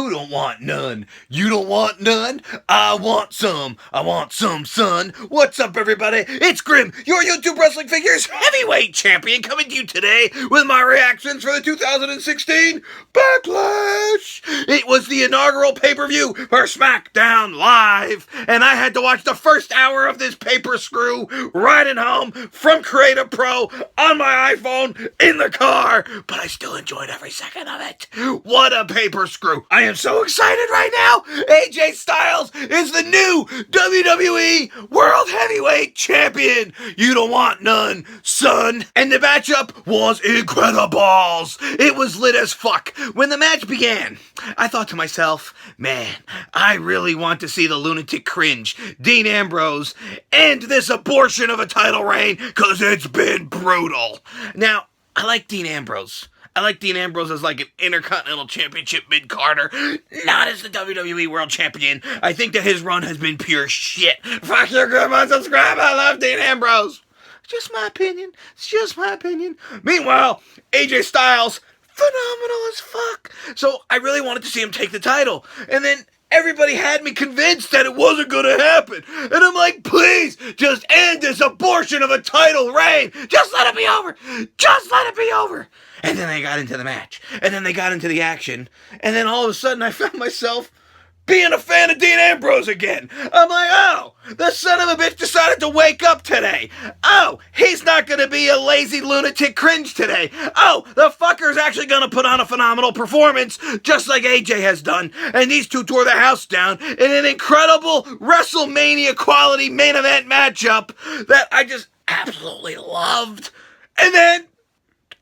Who don't want none? You don't want none? I want some. I want some, son. What's up, everybody? It's Grim, your YouTube Wrestling Figures heavyweight champion, coming to you today with my reactions for the 2016 Backlash. It was the inaugural pay-per-view for SmackDown Live, and I had to watch the first hour of this paper screw riding home from Creative Pro on my iPhone in the car, but I still enjoyed every second of it. What a paper screw. I am so excited right now. AJ Styles is the new WWE World Heavyweight Champion. You don't want none, son. And the matchup was incredible. It was lit as fuck. When the match began, I thought to myself, man, I really want to see the lunatic cringe, Dean Ambrose, end this abortion of a title reign, because it's been brutal. Now, I like Dean Ambrose. I like Dean Ambrose as like an Intercontinental Championship mid-carder, not as the WWE World Champion. I think that his run has been pure shit. Fuck your good unsubscribe. I love Dean Ambrose. It's just my opinion. It's just my opinion. Meanwhile, AJ Styles, phenomenal as fuck. So I really wanted to see him take the title. And then everybody had me convinced that it wasn't going to happen. And I'm like, please, just end this abortion of a title reign. Just let it be over. Just let it be over. And then they got into the match. And then they got into the action. And then all of a sudden I found myself being a fan of Dean Ambrose again. I'm like, oh, the son of a bitch decided to wake up today. Oh, he's not going to be a lazy lunatic cringe today. Oh, the fucker's actually going to put on a phenomenal performance, just like AJ has done. And these two tore the house down in an incredible WrestleMania quality main event matchup that I just absolutely loved. And then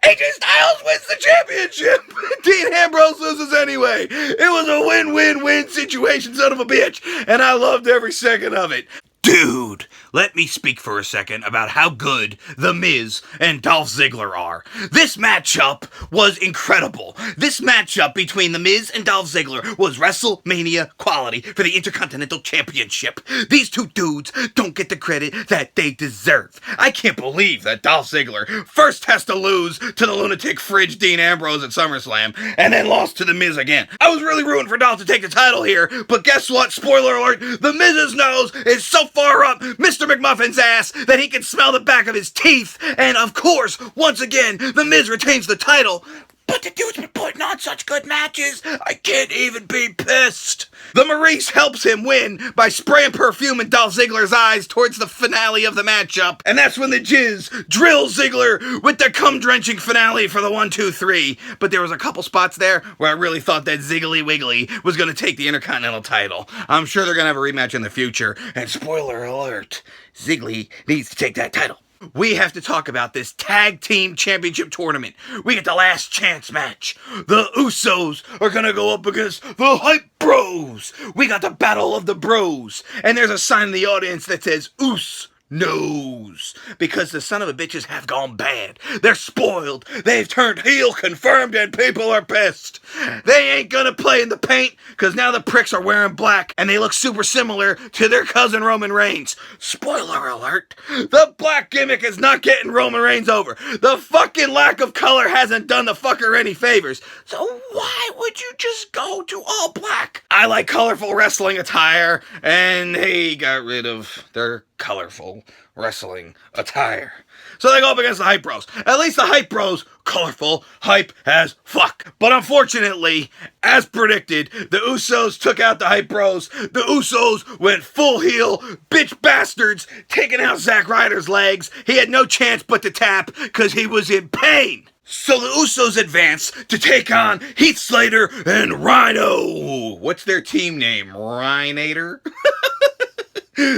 AJ Styles wins the championship. Dean Ambrose loses anyway. It was a win-win-win situation, son of a bitch. And I loved every second of it. Dude, let me speak for a second about how good The Miz and Dolph Ziggler are. This matchup was incredible. This matchup between The Miz and Dolph Ziggler was WrestleMania quality for the Intercontinental Championship. These two dudes don't get the credit that they deserve. I can't believe that Dolph Ziggler first has to lose to the lunatic fridge Dean Ambrose at SummerSlam and then lost to The Miz again. I was really rooting for Dolph to take the title here, but guess what? Spoiler alert, The Miz's nose is so far up Mr. McMuffin's ass that he can smell the back of his teeth. And of course, once again, The Miz retains the title. But the dude's been putting on such good matches, I can't even be pissed. The Maurice helps him win by spraying perfume in Dolph Ziggler's eyes towards the finale of the matchup. And that's when the Jizz drills Ziggler with the cum-drenching finale for the 1, 2, 3. But there was a couple spots there where I really thought that Ziggly Wiggly was going to take the Intercontinental title. I'm sure they're going to have a rematch in the future. And spoiler alert, Ziggly needs to take that title. We have to talk about this tag team championship tournament. We get the last chance match. The Usos are gonna go up against the Hype Bros. We got the Battle of the Bros. And there's a sign in the audience that says Us knows, because the son of a bitches have gone bad. They're spoiled. They've turned heel confirmed and people are pissed. They ain't gonna play in the paint because now the pricks are wearing black and they look super similar to their cousin Roman Reigns. Spoiler alert. The black gimmick is not getting Roman Reigns over. The fucking lack of color hasn't done the fucker any favors. So why would you just go to all black? I like colorful wrestling attire, and they got rid of their colorful wrestling attire. So they go up against the Hype Bros. At least the Hype Bros, colorful, hype as fuck. But unfortunately, as predicted, the Usos took out the Hype Bros. The Usos went full heel, bitch bastards, taking out Zack Ryder's legs. He had no chance but to tap because he was in pain. So the Usos advance to take on Heath Slater and Rhino. What's their team name? Rhinator?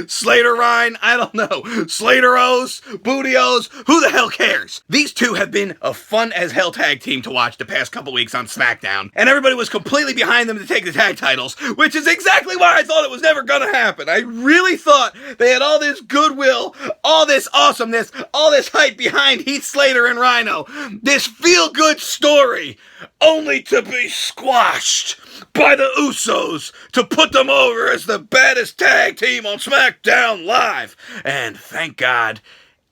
Slater Rhine? I don't know. Slateros? Bootios? Who the hell cares? These two have been a fun as hell tag team to watch the past couple weeks on SmackDown, and everybody was completely behind them to take the tag titles, which is exactly why I thought it was never gonna happen. I really thought they had all this goodwill, all this awesomeness, all this hype behind Heath Slater and Rhino, this feel-good story, only to be squashed by the Usos to put them over as the baddest tag team on SmackDown Live. And thank God,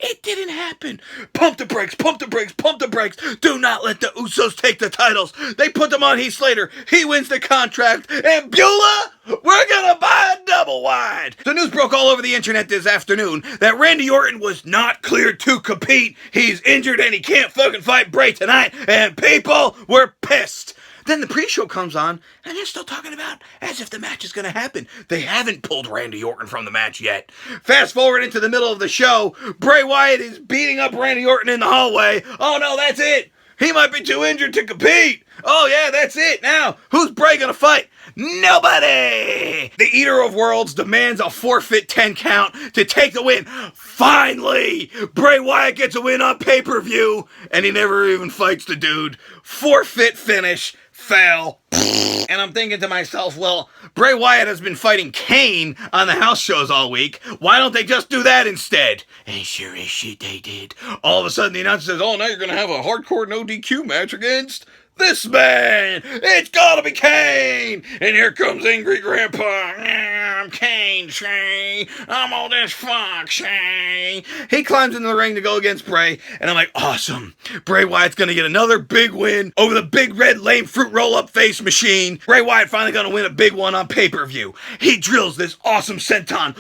It didn't happen. Pump the brakes, pump the brakes, pump the brakes. Do not let the Usos take the titles. They put them on Heath Slater. He wins the contract. And Beulah, we're going to buy a double wide. The news broke all over the internet this afternoon that Randy Orton was not cleared to compete. He's injured and he can't fucking fight Bray tonight. And people were pissed. Then the pre-show comes on, and they're still talking about as if the match is going to happen. They haven't pulled Randy Orton from the match yet. Fast forward into the middle of the show, Bray Wyatt is beating up Randy Orton in the hallway. Oh no, that's it. He might be too injured to compete. Oh yeah, that's it. Now, who's Bray going to fight? Nobody! The Eater of Worlds demands a forfeit 10 count to take the win. Finally! Bray Wyatt gets a win on pay-per-view, and he never even fights the dude. Forfeit finish. Fell. And I'm thinking to myself, well, Bray Wyatt has been fighting Kane on the house shows all week. Why don't they just do that instead? And sure as shit they did. All of a sudden the announcer says, oh, now you're going to have a hardcore no DQ match against this man. It's gotta be Kane. And here comes Angry Grandpa. I'm Kane, Shay. I'm old as fuck, Shay. He climbs into the ring to go against Bray. And I'm like, awesome. Bray Wyatt's gonna get another big win over the big red lame fruit roll-up face machine. Bray Wyatt finally gonna win a big one on pay-per-view. He drills this awesome senton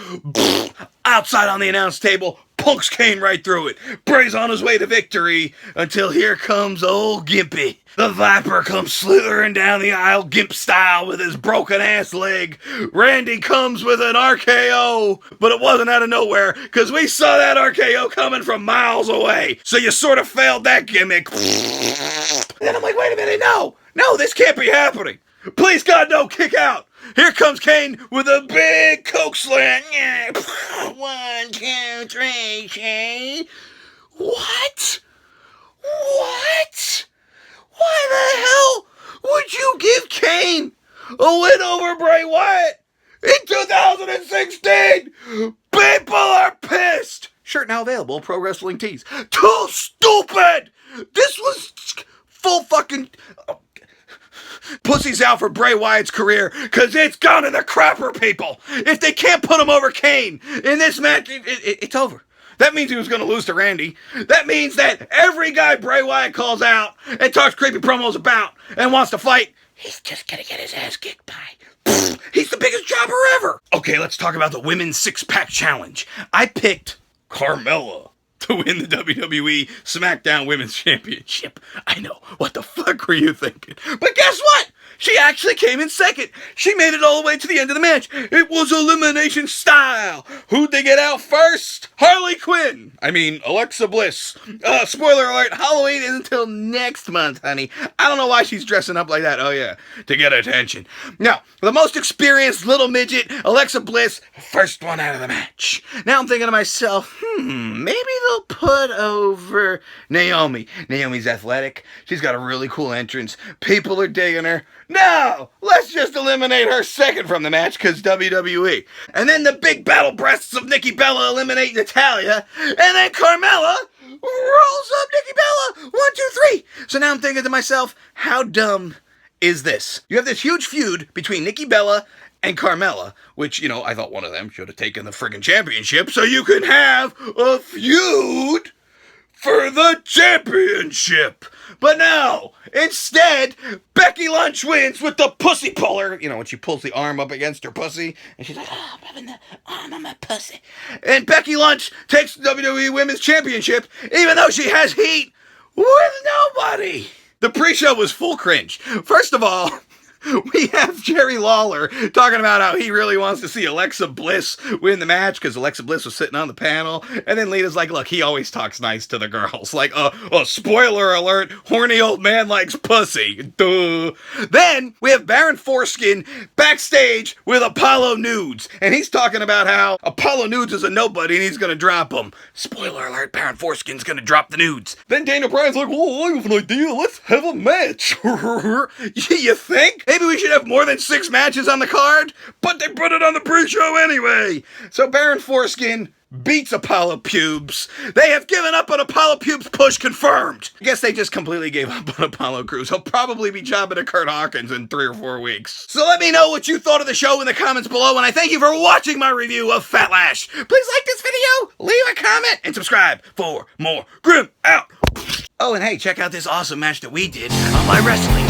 outside on the announce table. Punks Kane right through it. Bray's on his way to victory until here comes old Gimpy. The Viper comes slithering down the aisle Gimp style with his broken ass leg. Randy comes with an RKO, but it wasn't out of nowhere because we saw that RKO coming from miles away. So you sort of failed that gimmick. And then I'm like, wait a minute, no, this can't be happening. Please God, no, kick out. Here comes Kane with a big coke slam. 1, 2, 3, Shane. What? Why the hell would you give Kane a win over Bray Wyatt in 2016? People are pissed. Shirt now available, Pro Wrestling Tees. Too stupid. This was full fucking... Pussy's out for Bray Wyatt's career because it's gone to the crapper, people. If they can't put him over Kane in this match, it's over. That means he was going to lose to Randy. That means that every guy Bray Wyatt calls out and talks creepy promos about and wants to fight, he's just going to get his ass kicked by. He's the biggest jobber ever. Okay, let's talk about the Women's Six-Pack Challenge. I picked Carmella to win the WWE SmackDown Women's Championship. I know, what the fuck were you thinking? But guess what? She actually came in second. She made it all the way to the end of the match. It was elimination style. Who'd they get out first? Harley Quinn. I mean, Alexa Bliss. Spoiler alert, Halloween isn't until next month, honey. I don't know why she's dressing up like that. Oh yeah, to get attention. Now, the most experienced little midget, Alexa Bliss, first one out of the match. Now I'm thinking to myself, maybe they'll put over Naomi. Naomi's athletic. She's got a really cool entrance. People are digging her. No! Let's just eliminate her second from the match, because WWE. And then the big battle breasts of Nikki Bella eliminate Natalya. And then Carmella rolls up Nikki Bella. 1, 2, 3. So now I'm thinking to myself, how dumb is this? You have this huge feud between Nikki Bella and Carmella, which, I thought one of them should have taken the friggin' championship so you can have a feud for the championship. But no, instead, Becky Lynch wins with the pussy puller. When she pulls the arm up against her pussy, and she's like, oh, I'm having the arm on my pussy. And Becky Lynch takes the WWE Women's Championship, even though she has heat with nobody. The pre-show was full cringe. First of all, we have Jerry Lawler talking about how he really wants to see Alexa Bliss win the match because Alexa Bliss was sitting on the panel. And then Lita's like, look, he always talks nice to the girls. Like, spoiler alert, horny old man likes pussy. Duh. Then we have Baron Foreskin backstage with Apollo Nudes. And he's talking about how Apollo Nudes is a nobody and he's going to drop them. Spoiler alert, Baron Foreskin's going to drop the nudes. Then Daniel Bryan's like, well, I have an idea. Let's have a match. You think? Maybe we should have more than 6 matches on the card, but they put it on the pre-show anyway. So Baron Foreskin beats Apollo Pubes. They have given up on Apollo Pubes push confirmed. I guess they just completely gave up on Apollo Crews. He'll probably be jobbing to Kurt Hawkins in 3 or 4 weeks. So let me know what you thought of the show in the comments below, and I thank you for watching my review of Fatlash. Please like this video, leave a comment, and subscribe for more Grim Out. Oh, and hey, check out this awesome match that we did on my wrestling